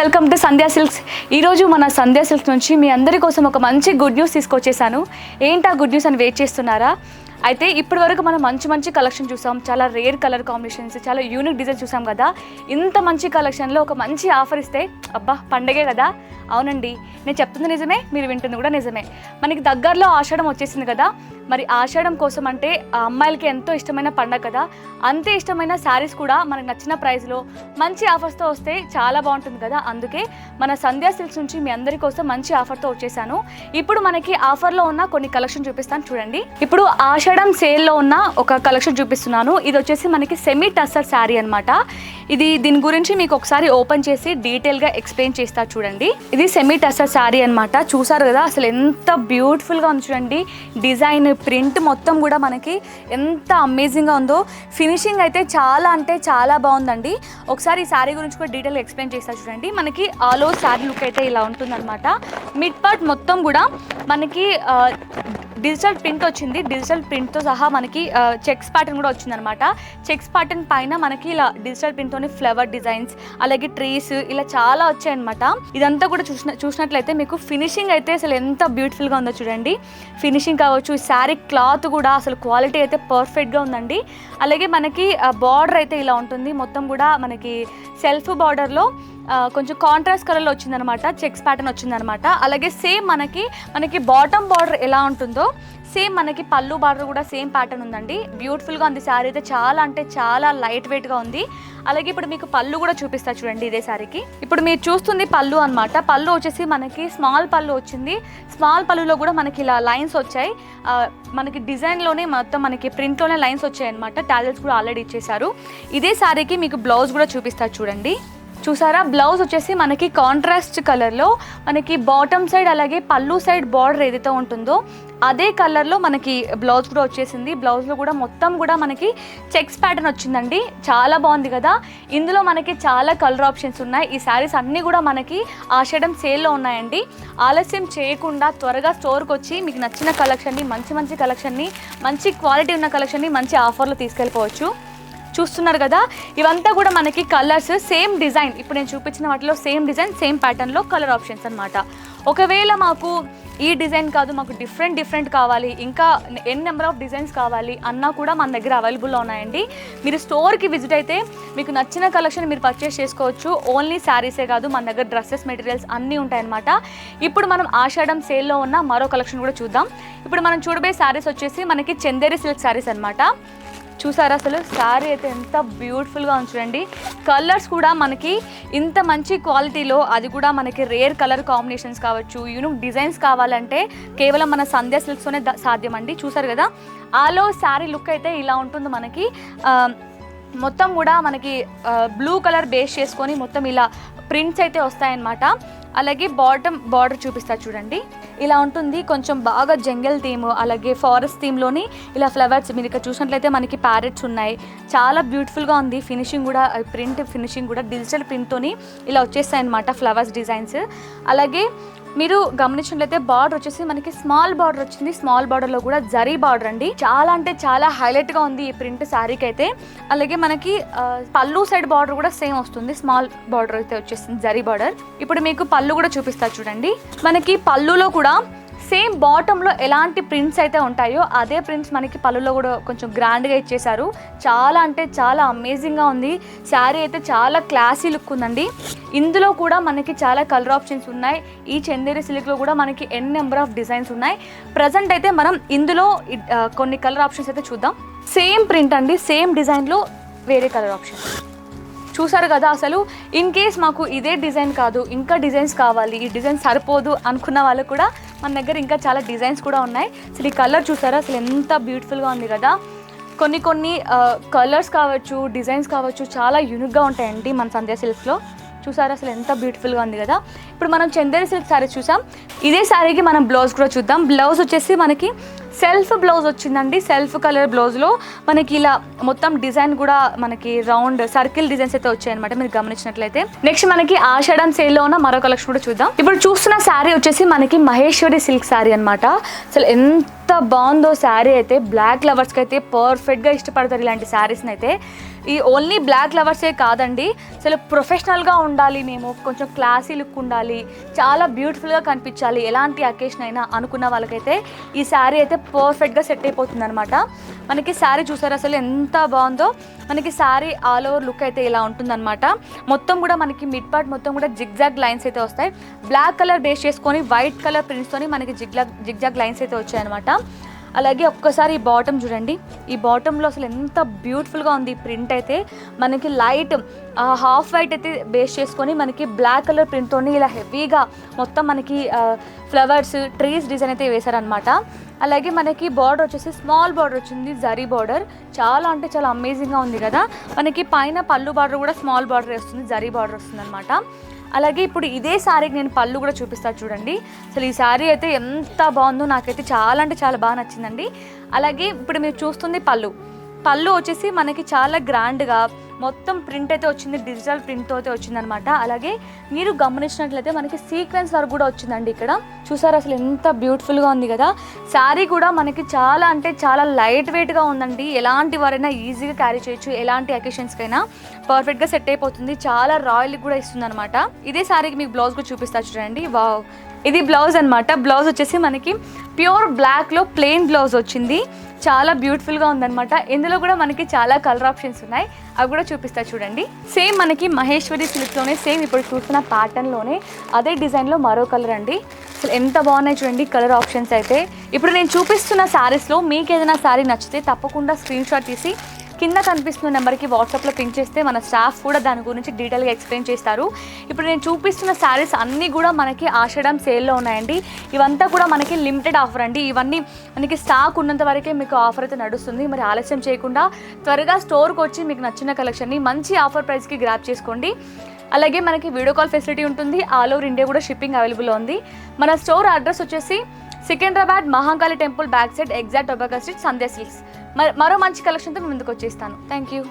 Welcome to Sandhya silks. ఈరోజు మన సంధ్యా silks నుంచి మీ అందరి కోసం ఒక మంచి గుడ్ న్యూస్ తీసుకొచ్చేసాను. ఏంటా గుడ్ న్యూస్ అని వెయిట్ చేస్తున్నారా? అయితే ఇప్పటి వరకు మనం మంచి కలెక్షన్ చూసాం, చాలా రేర్ కలర్ కాంబినేషన్స్, చాలా యూనిక్ డిజైన్ చూసాం కదా. ఇంత మంచి కలెక్షన్లో ఒక మంచి ఆఫర్ ఇస్తే అబ్బా పండగే కదా. అవునండి, నేను చెప్తుంది నిజమే, మీరు వింటుంది కూడా నిజమే. మనకి దగ్గరలో ఆషాఢం వచ్చేసింది కదా. మరి ఆషాఢం కోసం అంటే అమ్మాయిలకి ఎంతో ఇష్టమైన పండగ కదా. అంతే ఇష్టమైన శారీస్ కూడా మనకు నచ్చిన ప్రైస్లో మంచి ఆఫర్స్తో వస్తే చాలా బాగుంటుంది కదా. అందుకే మన సంధ్యా సిల్క్స్ నుంచి మీ అందరి కోసం మంచి ఆఫర్తో వచ్చేసాను. ఇప్పుడు మనకి ఆఫర్లో ఉన్న కొన్ని కలెక్షన్ చూపిస్తాను చూడండి. ఇప్పుడు ఆషాఢం సేల్లో ఉన్న ఒక కలెక్షన్ చూపిస్తున్నాను. ఇది వచ్చేసి మనకి సెమీ టస్సర్ శారీ అనమాట. దీని గురించి మీకు ఒకసారి ఓపెన్ చేసి డీటెయిల్గా ఎక్స్ప్లెయిన్ చేస్తా చూడండి. ఇది సెమీ టస్సర్ శారీ అనమాట. చూసారు కదా అసలు ఎంత బ్యూటిఫుల్గా ఉంది చూడండి. డిజైన్, ప్రింట్ మొత్తం కూడా మనకి ఎంత అమేజింగ్గా ఉందో. ఫినిషింగ్ అయితే చాలా అంటే చాలా బాగుందండి. ఒకసారి ఈ శారీ గురించి కూడా డీటెయిల్గా ఎక్స్ప్లెయిన్ చేస్తా చూడండి. మనకి ఆల్ ఓవర్ శారీ లుక్ అయితే ఇలా ఉంటుందన్నమాట. మిడ్ పార్ట్ మొత్తం కూడా మనకి డిజిటల్ ప్రింట్ వచ్చింది. డిజిటల్ ప్రింట్తో సహా మనకి చెక్స్ ప్యాటర్న్ కూడా వచ్చిందనమాట. చెక్స్ ప్యాటర్న్ పైన మనకి ఇలా డిజిటల్ ప్రింట్తోని ఫ్లవర్ డిజైన్స్, అలాగే ట్రీస్ ఇలా చాలా వచ్చాయన్నమాట. ఇదంతా కూడా చూసినట్లయితే మీకు ఫినిషింగ్ అయితే అసలు ఎంత బ్యూటిఫుల్గా ఉందో చూడండి. ఫినిషింగ్ కావచ్చు, శారీ క్లాత్ కూడా అసలు క్వాలిటీ అయితే పర్ఫెక్ట్గా ఉందండి. అలాగే మనకి బార్డర్ అయితే ఇలా ఉంటుంది. మొత్తం కూడా మనకి సెల్ఫ్ బార్డర్లో కొంచెం కాంట్రాస్ట్ కలర్లో వచ్చిందనమాట. చెక్స్ ప్యాటర్న్ వచ్చిందనమాట. అలాగే సేమ్ మనకి బాటమ్ బార్డర్ ఎలా ఉంటుందో సేమ్ మనకి పళ్ళు బార్డర్ కూడా సేమ్ ప్యాటర్న్ ఉందండి. బ్యూటిఫుల్గా ఉంది శారీ అయితే. చాలా అంటే చాలా లైట్ వెయిట్గా ఉంది. అలాగే ఇప్పుడు మీకు పళ్ళు కూడా చూపిస్తా చూడండి. ఇదే శారీకి ఇప్పుడు మీరు చూస్తుంది పళ్ళు అనమాట. పళ్ళు వచ్చేసి మనకి స్మాల్ పళ్ళు వచ్చింది. స్మాల్ పళ్ళులో కూడా మనకి ఇలా లైన్స్ వచ్చాయి. మనకి డిజైన్లోనే మొత్తం మనకి ప్రింట్లోనే లైన్స్ వచ్చాయి అనమాట. టాజల్స్ కూడా ఆల్రెడీ ఇచ్చేసారు. ఇదే శారీకి మీకు బ్లౌజ్ కూడా చూపిస్తా చూడండి. చూసారా, బ్లౌజ్ వచ్చేసి మనకి కాంట్రాస్ట్ కలర్లో మనకి బాటమ్ సైడ్ అలాగే పళ్ళు సైడ్ బార్డర్ ఏదైతే ఉంటుందో అదే కలర్లో మనకి బ్లౌజ్ కూడా వచ్చేసింది. బ్లౌజ్లో కూడా మొత్తం కూడా మనకి చెక్స్ ప్యాటర్న్ వచ్చిందండి. చాలా బాగుంది కదా. ఇందులో మనకి చాలా కలర్ ఆప్షన్స్ ఉన్నాయి. ఈ శారీస్ అన్నీ కూడా మనకి ఆషాఢం సేల్లో ఉన్నాయండి. ఆలస్యం చేయకుండా త్వరగా స్టోర్కి వచ్చి మీకు నచ్చిన కలెక్షన్ని, మంచి కలెక్షన్ని, మంచి క్వాలిటీ ఉన్న కలెక్షన్ని మంచి ఆఫర్లో తీసుకెళ్ళిపోవచ్చు. చూస్తున్నారు కదా, ఇవంతా కూడా మనకి కలర్స్ సేమ్ డిజైన్. ఇప్పుడు నేను చూపించిన వాటిలో సేమ్ డిజైన్, సేమ్ ప్యాటర్న్లో కలర్ ఆప్షన్స్ అనమాట. ఒకవేళ మాకు ఈ డిజైన్ కాదు, మాకు డిఫరెంట్ కావాలి, ఇంకా నెంబర్ ఆఫ్ డిజైన్స్ కావాలి అన్నా కూడా మన దగ్గర అవైలబుల్లో ఉన్నాయండి. మీరు స్టోర్కి విజిట్ అయితే మీకు నచ్చిన కలెక్షన్ మీరు పర్చేస్ చేసుకోవచ్చు. ఓన్లీ శారీసే కాదు, మన దగ్గర డ్రెస్సెస్, మెటీరియల్స్ అన్నీ ఉంటాయన్నమాట. ఇప్పుడు మనం ఆషాఢం సేల్లో ఉన్న మరో కలెక్షన్ కూడా చూద్దాం. ఇప్పుడు మనం చూడబోయే శారీస్ వచ్చేసి మనకి చందేరి సిల్క్ శారీస్ అనమాట. చూసారా అసలు శారీ అయితే ఎంత బ్యూటిఫుల్గా ఉంది చూడండి. కలర్స్ కూడా మనకి ఇంత మంచి క్వాలిటీలో, అది కూడా మనకి రేర్ కలర్ కాంబినేషన్స్ కావచ్చు, యూనిక్ డిజైన్స్ కావాలంటే కేవలం మన సంధ్యా సిల్క్స్తోనే సాధ్యం అండి. చూసారు కదా, ఆలో శారీ లుక్ అయితే ఇలా ఉంటుంది. మనకి మొత్తం కూడా మనకి బ్లూ కలర్ బేస్ చేసుకొని మొత్తం ఇలా ప్రింట్స్ అయితే వస్తాయన్నమాట. అలాగే బాటమ్ బార్డర్ చూపిస్తా చూడండి. ఇలా ఉంటుంది. కొంచెం బాగా జంగల్ థీమ్, అలాగే ఫారెస్ట్ థీమ్లోని ఇలా ఫ్లవర్స్ మీరు ఇక్కడ చూసినట్లయితే మనకి ప్యారెట్స్ ఉన్నాయి. చాలా బ్యూటిఫుల్గా ఉంది. ఫినిషింగ్ కూడా, ప్రింట్ ఫినిషింగ్ కూడా డిజిటల్ ప్రింట్తోని ఇలా వచ్చేస్తాయి అన్నమాట ఫ్లవర్స్ డిజైన్స్. అలాగే మీరు గమనించినట్లయితే బార్డర్ వచ్చేసి మనకి స్మాల్ బార్డర్ వచ్చింది. స్మాల్ బార్డర్లో కూడా జరీ బార్డర్ అండి. చాలా అంటే చాలా హైలైట్గా ఉంది ఈ ప్రింట్ శారీకి అయితే. అలాగే మనకి పళ్ళు సైడ్ బార్డర్ కూడా సేమ్ వస్తుంది. స్మాల్ బార్డర్ అయితే వచ్చేస్తుంది, జరీ బార్డర్. ఇప్పుడు మీకు పళ్ళు కూడా చూపిస్తా చూడండి. మనకి పళ్ళులో కూడా సేమ్ బాటంలో ఎలాంటి ప్రింట్స్ అయితే ఉంటాయో అదే ప్రింట్స్ మనకి పళ్ళులో కూడా కొంచెం గ్రాండ్గా ఇచ్చేసారు. చాలా అంటే చాలా అమేజింగ్గా ఉంది. శారీ అయితే చాలా క్లాసీ లుక్ ఉందండి. ఇందులో కూడా మనకి చాలా కలర్ ఆప్షన్స్ ఉన్నాయి. ఈ చందేరి సిల్క్లో కూడా మనకి నెంబర్ ఆఫ్ డిజైన్స్ ఉన్నాయి. ప్రజెంట్ అయితే మనం ఇందులో కొన్ని కలర్ ఆప్షన్స్ అయితే చూద్దాం. సేమ్ ప్రింట్ అండి, సేమ్ డిజైన్లో వేరే కలర్ ఆప్షన్. చూసారు కదా, అసలు ఇన్ కేస్ మాకు ఇదే డిజైన్ కాదు, ఇంకా డిజైన్స్ కావాలి, ఈ డిజైన్ సరిపోదు అనుకున్న వాళ్ళకు కూడా మన దగ్గర ఇంకా చాలా డిజైన్స్ కూడా ఉన్నాయి. అసలు ఈ కలర్ చూసారా, అసలు ఎంత బ్యూటిఫుల్గా ఉంది కదా. కొన్ని కలర్స్ కావచ్చు, డిజైన్స్ కావచ్చు, చాలా యూనిక్గా ఉంటాయండి మన సంధ్యా సిల్క్స్లో. చూసారా అసలు ఎంత బ్యూటిఫుల్గా ఉంది కదా. ఇప్పుడు మనం చందేరి సిల్క్ శారీస్ చూసాం. ఇదే శారీకి మనం బ్లౌజ్ కూడా చూద్దాం. బ్లౌజ్ వచ్చేసి మనకి సెల్ఫ్ బ్లౌజ్ వచ్చిందండి. సెల్ఫ్ కలర్ బ్లౌజ్లో మనకి ఇలా మొత్తం డిజైన్ కూడా మనకి రౌండ్ సర్కిల్ డిజైన్స్ అయితే వచ్చాయన్నమాట మీరు గమనించినట్లయితే. నెక్స్ట్ మనకి ఆషాఢం సేల్లో ఉన్న మరో కలెక్షన్ కూడా చూద్దాం. ఇప్పుడు చూస్తున్న శారీ వచ్చేసి మనకి మహేశ్వరి సిల్క్ శారీ అనమాట. అసలు ఎంత బాగుందో శారీ అయితే. బ్లాక్ లవర్స్కి అయితే పర్ఫెక్ట్గా ఇష్టపడతారు ఇలాంటి శారీస్ని అయితే. ఈ ఓన్లీ బ్లాక్ లవర్సే కాదండి, అసలు ప్రొఫెషనల్గా ఉండాలి, మేము కొంచెం క్లాసీ లుక్ ఉండాలి, చాలా బ్యూటిఫుల్గా కనిపించాలి, ఎలాంటి అకేషన్ అయినా అనుకున్న వాళ్ళకైతే ఈ శారీ అయితే పర్ఫెక్ట్గా సెట్ అయిపోతుంది అనమాట. మనకి శారీ చూసారు అసలు ఎంత బాగుందో. మనకి శారీ ఆల్ ఓవర్ లుక్ అయితే ఇలా ఉంటుందన్నమాట. మొత్తం కూడా మనకి మిడ్ పార్ట్ మొత్తం కూడా జిగ్జాగ్ లైన్స్ అయితే వస్తాయి. బ్లాక్ కలర్ బేస్ చేసుకొని వైట్ కలర్ ప్రింట్స్తోని మనకి జిగ్జాగ్ లైన్స్ అయితే వచ్చాయన్నమాట. అలాగే ఒక్కసారి ఈ బాటమ్ చూడండి, ఈ బాటంలో అసలు ఎంత బ్యూటిఫుల్గా ఉంది ప్రింట్ అయితే. మనకి లైట్ హాఫ్ వైట్ అయితే బేస్ చేసుకొని మనకి బ్లాక్ కలర్ ప్రింట్తో ఇలా హెవీగా మొత్తం మనకి ఫ్లవర్స్ ట్రీస్ డిజైన్ అయితే వేశారనమాట. అలాగే మనకి బార్డర్ వచ్చేసి స్మాల్ బార్డర్ వచ్చింది, జరీ బార్డర్, చాలా అంటే చాలా అమేజింగ్గా ఉంది కదా. మనకి పైన పళ్ళు బార్డర్ కూడా స్మాల్ బార్డర్ వస్తుంది, జరీ బార్డర్ వస్తుంది అనమాట. అలాగే ఇప్పుడు ఇదే శారీకి నేను పళ్ళు కూడా చూపిస్తాను చూడండి. అసలు ఈ శారీ అయితే ఎంత బాగుందో, నాకైతే చాలా అంటే చాలా బాగా నచ్చిందండి. అలాగే ఇప్పుడు మీరు చూస్తుంది పళ్ళు వచ్చేసి మనకి చాలా గ్రాండ్గా మొత్తం ప్రింట్ అయితే వచ్చింది, డిజిటల్ ప్రింట్తో అయితే వచ్చిందనమాట. అలాగే మీరు గమనించినట్లయితే మనకి సీక్వెన్స్ వర్క్ కూడా వచ్చిందండి ఇక్కడ. చూసారు అసలు ఎంత బ్యూటిఫుల్గా ఉంది కదా. శారీ కూడా మనకి చాలా అంటే చాలా లైట్ వెయిట్గా ఉందండి, ఎలాంటి వారైనా ఈజీగా క్యారీ చేయొచ్చు, ఎలాంటి అకేషన్స్కైనా పర్ఫెక్ట్గా సెట్ అయిపోతుంది. చాలా రాయల్ కూడా ఇస్తుంది అనమాట. ఇదే శారీకి మీకు బ్లౌజ్ కూడా చూపిస్తా చూడండి. వావ్, ఇది బ్లౌజ్ అనమాట. బ్లౌజ్ వచ్చేసి మనకి ప్యూర్ బ్లాక్లో ప్లెయిన్ బ్లౌజ్ వచ్చింది, చాలా బ్యూటిఫుల్గా ఉందన్నమాట. ఇందులో కూడా మనకి చాలా కలర్ ఆప్షన్స్ ఉన్నాయి, అవి కూడా చూపిస్తా చూడండి. సేమ్ మనకి మహేశ్వరి సిల్క్లోనే సేమ్ ఇప్పుడు చూస్తున్న ప్యాటర్న్లోనే అదే డిజైన్లో మరో కలర్ అండి. అసలు ఎంత బాగున్నాయి చూడండి కలర్ ఆప్షన్స్ అయితే. ఇప్పుడు నేను చూపిస్తున్న శారీస్లో మీకు ఏదైనా శారీ నచ్చితే తప్పకుండా స్క్రీన్ షాట్ తీసి కింద కనిపిస్తున్న నెంబర్కి వాట్సాప్లో పింక్ చేస్తే మన స్టాఫ్ కూడా దాని గురించి డీటెయిల్గా ఎక్స్ప్లెయిన్ చేస్తారు. ఇప్పుడు నేను చూపిస్తున్న శారీస్ అన్నీ కూడా మనకి ఆషాఢం సేల్లో ఉన్నాయండి. ఇవంతా కూడా మనకి లిమిటెడ్ ఆఫర్ అండి. ఇవన్నీ మనకి స్టాక్ ఉన్నంత వరకే మీకు ఆఫర్ అయితే నడుస్తుంది. మరి ఆలస్యం చేయకుండా త్వరగా స్టోర్కి వచ్చి మీకు నచ్చిన కలెక్షన్ని మంచి ఆఫర్ ప్రైస్కి గ్రాప్ చేసుకోండి. అలాగే మనకి వీడియో కాల్ ఫెసిలిటీ ఉంటుంది, ఆల్ ఓవర్ ఇండియా కూడా షిప్పింగ్ అవైలబుల్ ఉంది. మన స్టోర్ అడ్రస్ వచ్చేసి Secunderabad Mahakali temple back side, exact ఒబేగా స్ట్రీట్, సంధ్యా సిల్క్స్. మరో మంచి కలెక్షన్తో మీ ముందుకు వచ్చేస్తాను. Thank you.